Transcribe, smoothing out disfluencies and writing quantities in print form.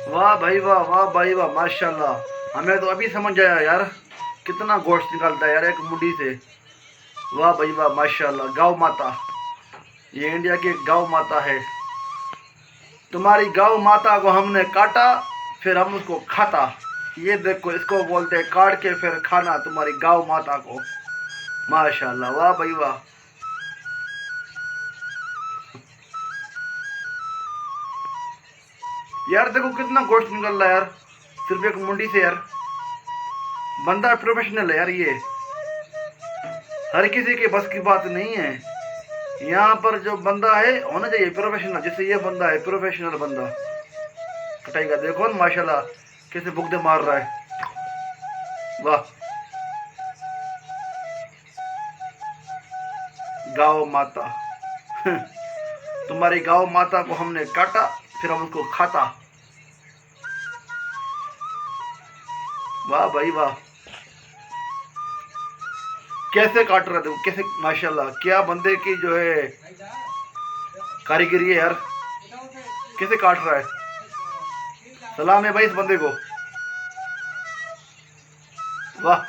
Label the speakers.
Speaker 1: वाह भाई वाह, वाह भाई वाह, माशाल्लाह। हमें तो अभी समझ आया यार, कितना गोश्त निकलता है यार एक मुंडी से। वाह भाई वाह, माशाल्लाह। गौ माता, ये इंडिया की गौ माता है। तुम्हारी गौ माता को हमने काटा, फिर हम उसको खाता। ये देखो, इसको बोलते हैं काट के फिर खाना, तुम्हारी गौ माता को। माशाल्लाह, वाह भाई वाह। यार देखो कितना गोश्त निकल रहा है यार, सिर्फ एक मुंडी से यार। बंदा प्रोफेशनल है यार ये, हर किसी के बस की बात नहीं है। यहाँ पर जो बंदा है होना चाहिए प्रोफेशनल, जैसे ये बंदा है प्रोफेशनल बंदा। कटाई का देखो ना माशाल्लाह, कैसे बुगदे मार रहा है। वाह, गाँव माता। तुम्हारी गाँव माता को हमने काटा, फिर हम उसको खाता। वाह भाई वाह, कैसे काट रहे थे कैसे, माशाल्लाह। क्या बंदे की जो है कारीगरी है यार, कैसे काट रहा है। सलाम है भाई इस बंदे को। वाह।